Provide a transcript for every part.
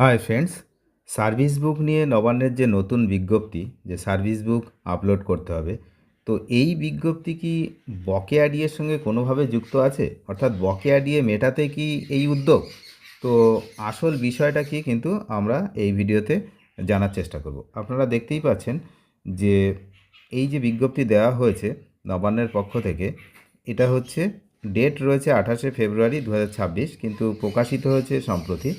Hi friends, service book নিয়ে নবান্নের যে নতুন বিজ্ঞপ্তি যে সার্ভিস বুক আপলোড করতে হবে, তো এই বিজ্ঞপ্তি কি বকেয়া ডিএর সঙ্গে কোনোভাবে যুক্ত আছে? অর্থাৎ বকেয়া ডিএ মেটাতে কি এই উদ্যোগ? তো আসল বিষয়টা কি কিন্তু আমরা এই ভিডিওতে জানার চেষ্টা করব। আপনারা দেখতেই পাচ্ছেন যে এই যে বিজ্ঞপ্তি দেওয়া হয়েছে নবান্নের পক্ষ থেকে, এটা হচ্ছে ডেট রয়েছে 28শে ফেব্রুয়ারি 2026, কিন্তু প্রকাশিত হয়েছে সম্প্রতি।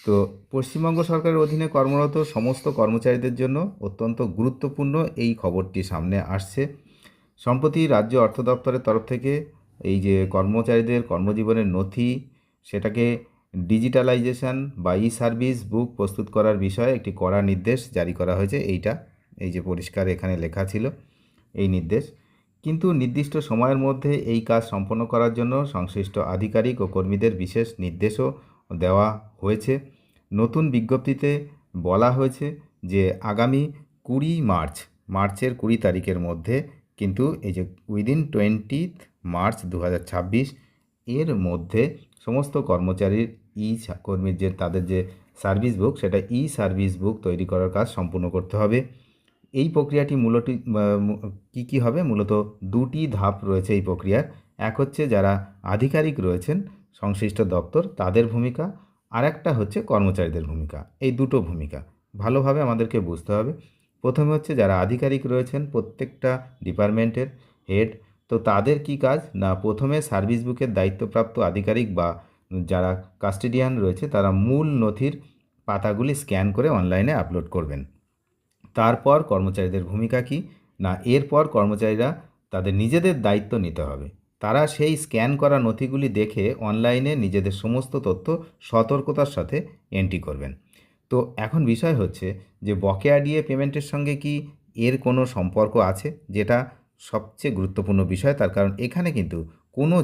তো পশ্চিমবঙ্গ সরকারের অধীনে কর্মরত সমস্ত কর্মচারীদের জন্য অত্যন্ত গুরুত্বপূর্ণ এই খবরটি সামনে আসছে। সম্প্রতি রাজ্য অর্থ দপ্তরের তরফ থেকে এই যে কর্মচারীদের কর্মজীবনের নথি, সেটাকে ডিজিটালাইজেশন বা ই সার্ভিস বুক প্রস্তুত করার বিষয়ে একটি কড়া নির্দেশ জারি করা হয়েছে। এই যে পরিষ্কার এখানে লেখা ছিল এই নির্দেশ, কিন্তু নির্দিষ্ট সময়ের মধ্যে এই কাজ সম্পন্ন করার জন্য সংশ্লিষ্ট আধিকারিক ও কর্মীদের বিশেষ নির্দেশও দেওয়া হয়েছে। নতুন বিজ্ঞপ্তিতে বলা হয়েছে যে আগামী মার্চের 20 তারিখের মধ্যে কিন্তু এই যে উইদিন 20 মার্চ 2026 এর মধ্যে সমস্ত কর্মচারীর কর্মীর যে তাদের যে সার্ভিস বুক, সেটা সার্ভিস বুক তৈরি করার কাজ সম্পূর্ণ করতে হবে। এই প্রক্রিয়াটি মূলত কী হবে, মূলত দুটি ধাপ রয়েছে এই প্রক্রিয়ার। এক হচ্ছে যারা আধিকারিক রয়েছেন সংশ্লিষ্ট দপ্তর, তাদের ভূমিকা, আর একটা হচ্ছে কর্মচারীদের ভূমিকা। এই দুটো ভূমিকা ভালোভাবে আমাদেরকে বুঝতে হবে। প্রথমে হচ্ছে যারা আধিকারিক রয়েছেন প্রত্যেকটা ডিপার্টমেন্টের হেড, তো তাদের কি কাজ না, প্রথমে সার্ভিস বুকের দায়িত্বপ্রাপ্ত আধিকারিক বা যারা কাস্টোডিয়ান রয়েছে তারা মূল নথির পাতাগুলি স্ক্যান করে অনলাইনে আপলোড করবেন। তারপর কর্মচারীদের ভূমিকা কী না, এরপর কর্মচারীরা তাদের নিজেদের দায়িত্ব নিতে হবে। তারা সেই স্ক্যান করা নথিগুলি দেখে অনলাইনে নিজেদের সমস্ত তথ্য সতর্কতার সাথে এন্ট্রি করবেন। তো এখন বিষয় হচ্ছে যে বকেয়া ডিএ পেমেন্টের সঙ্গে কি এর কোনো সম্পর্ক আছে, যেটা সবচেয়ে গুরুত্বপূর্ণ বিষয়। তার কারণ এখানে কিন্তু কোনো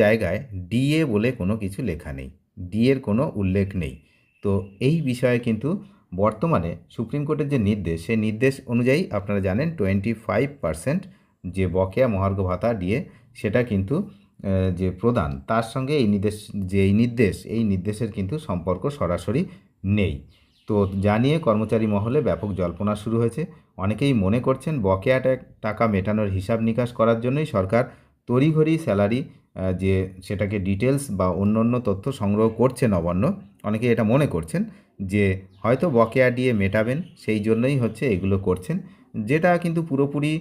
জায়গায় ডিএ বলে কোনো কিছু লেখা নেই, ডিএর কোনো উল্লেখ নেই। তো এই বিষয়ে কিন্তু বর্তমানে সুপ্রিম কোর্টের যে নির্দেশ, সেই নির্দেশ অনুযায়ী আপনারা জানেন 25% যে বকেয়া মহার্ঘ ভাতা ডিএ, সেটা কিন্তু যে প্রদান, তার সঙ্গে এই নির্দেশের কিন্তু সম্পর্ক সরাসরি নেই। তো জানিয়ে কর্মচারী মহলে ব্যাপক জল্পনা শুরু হয়েছে। অনেকেই মনে করছেন বকেয়া টাকা মেটানোর হিসাব নিকাশ করার জন্যই সরকার তড়িঘড়ি স্যালারি যে সেটাকে ডিটেলস বা অন্য তথ্য সংগ্রহ করছে নবান্ন। অনেকে এটা মনে করছেন যে হয়তো বকেয়া দিয়ে মেটাবেন, সেই জন্যই হচ্ছে এগুলো করছেন, যেটা কিন্তু পুরোপুরি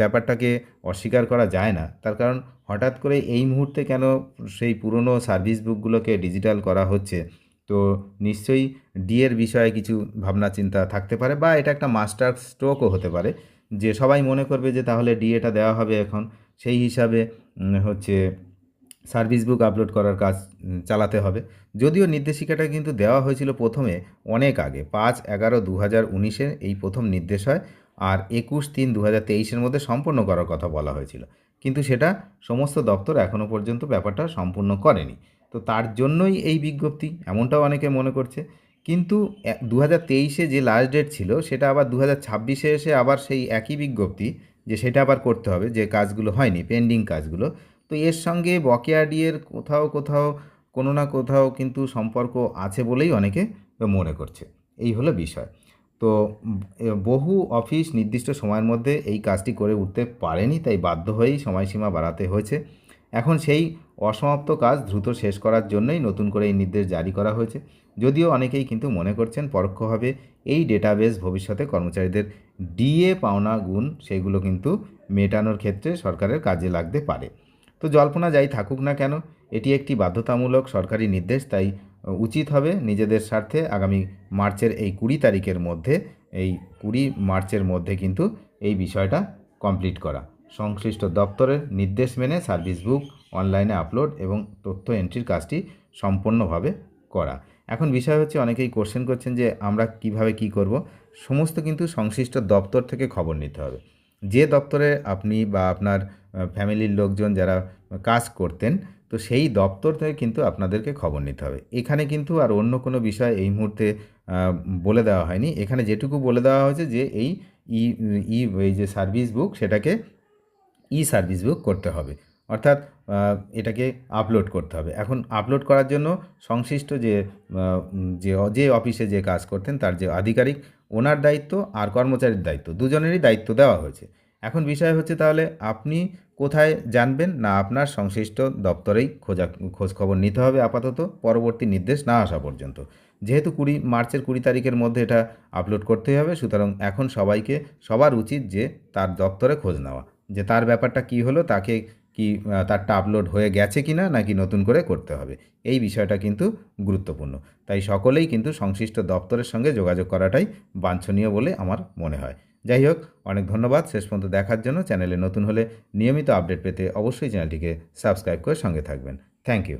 ব্যাপারটাকে অস্বীকার করা যায় না। তার কারণ হঠাৎ করে এই মুহূর্তে কেন সেই পুরনো সার্ভিস বুকগুলোকে ডিজিটাল করা হচ্ছে, তো নিশ্চয়ই ডিএর বিষয়ে কিছু ভাবনা চিন্তা থাকতে পারে, বা এটা একটা মাস্টার স্ট্রোকও হতে পারে যে সবাই মনে করবে যে তাহলে ডিএটা দেওয়া হবে এখন, সেই হিসাবে হচ্ছে সার্ভিস বুক আপলোড করার কাজ চালাতে হবে। যদিও নির্দেশিকাটা কিন্তু দেওয়া হয়েছিল প্রথমে অনেক আগে, 5/11/2019 এই প্রথম নির্দেশ হয়, আর 21/3/2023 মধ্যে সম্পন্ন করার কথা বলা হয়েছিল, কিন্তু সেটা সমস্ত দপ্তর এখনও পর্যন্ত ব্যাপারটা সম্পূর্ণ করেনি। তো তার জন্যই এই বিজ্ঞপ্তি, এমনটাও অনেকে মনে করছে। কিন্তু 2023 যে লাস্ট ডেট ছিল, সেটা আবার 2026 এসে আবার সেই একই বিজ্ঞপ্তি যে সেটা আবার করতে হবে, যে কাজগুলো হয়নি, পেন্ডিং কাজগুলো। তো এর সঙ্গে বকেয়া ডিএর কোথাও কোনো না কোথাও কিন্তু সম্পর্ক আছে বলেই অনেকে মনে করছে। এই হলো বিষয়। তো বহু অফিস নির্দিষ্ট সময়ের মধ্যে এই কাজটি করে উঠতে পারেনি, তাই বাধ্য হয়েই সময়সীমা বাড়াতে হয়েছে। এখন সেই অসমাপ্ত কাজ দ্রুত শেষ করার জন্যই নতুন করে এই নির্দেশ জারি করা হয়েছে। যদিও অনেকেই কিন্তু মনে করছেন পরোক্ষভাবে এই ডেটাবেস ভবিষ্যতে কর্মচারীদের ডিএ পাওনা গুণ সেগুলো কিন্তু মেটানোর ক্ষেত্রে সরকারের কাজে লাগতে পারে। তো জল্পনা যাই থাকুক না কেন, এটি একটি বাধ্যতামূলক সরকারি নির্দেশ, তাই উচিত হবে নিজেদের স্বার্থে আগামী মার্চের এই 20 তারিখের মধ্যে, এই 20 মার্চের মধ্যে কিন্তু এই বিষয়টা কমপ্লিট করা, সংশ্লিষ্ট দপ্তরের নির্দেশ মেনে সার্ভিস বুক অনলাইনে আপলোড এবং তথ্য এন্ট্রির কাজটি সম্পূর্ণভাবে করা। এখন বিষয় হচ্ছে অনেকেই কোশ্চেন করছেন যে আমরা কিভাবে কি করব। সমস্ত কিন্তু সংশ্লিষ্ট দপ্তর থেকে খবর নিতে হবে। যে দপ্তরে আপনি বা আপনার ফ্যামিলির লোকজন যারা কাজ করতেন, তো সেই দপ্তর থেকে কিন্তু আপনাদেরকে খবর নিতে হবে। এখানে কিন্তু আর অন্য কোনো বিষয় এই মুহূর্তে বলে দেওয়া হয়নি। এখানে যেটুকু বলে দেওয়া হয়েছে যে এই যে সার্ভিস বুক, সেটাকে সার্ভিস বুক করতে হবে। অর্থাৎ এটাকে আপলোড করতে হবে। এখন আপলোড করার জন্য সংশ্লিষ্ট যে অফিসে যে কাজ করতেন তার যে আধিকারিক, ওনার দায়িত্ব আর কর্মচারীর দায়িত্ব, দুজনেরই দায়িত্ব দেওয়া হয়েছে। এখন বিষয় হচ্ছে তাহলে আপনি কোথায় জানবেন? না, আপনার সংশ্লিষ্ট দপ্তরেই খোঁজ খবর নিতে হবে আপাতত, পরবর্তী নির্দেশ না আসা পর্যন্ত। যেহেতু মার্চের 20 তারিখের মধ্যে এটা আপলোড করতেই হবে, সুতরাং এখন সবার উচিত যে তার দপ্তরে খোঁজ নেওয়া, যে তার ব্যাপারটা কী হলো, তারটা আপলোড হয়ে গেছে কি না, নাকি নতুন করে করতে হবে। এই বিষয়টা কিন্তু গুরুত্বপূর্ণ। তাই সকলেই কিন্তু সংশ্লিষ্ট দপ্তরের সঙ্গে যোগাযোগ করাটাই বাঞ্ছনীয় বলে আমার মনে হয়। যাই হোক, অনেক ধন্যবাদ শেষ পর্যন্ত দেখার জন্য। চ্যানেলে নতুন হলে নিয়মিত আপডেট পেতে অবশ্যই চ্যানেলটিকে সাবস্ক্রাইব করে সঙ্গে থাকবেন। Thank you.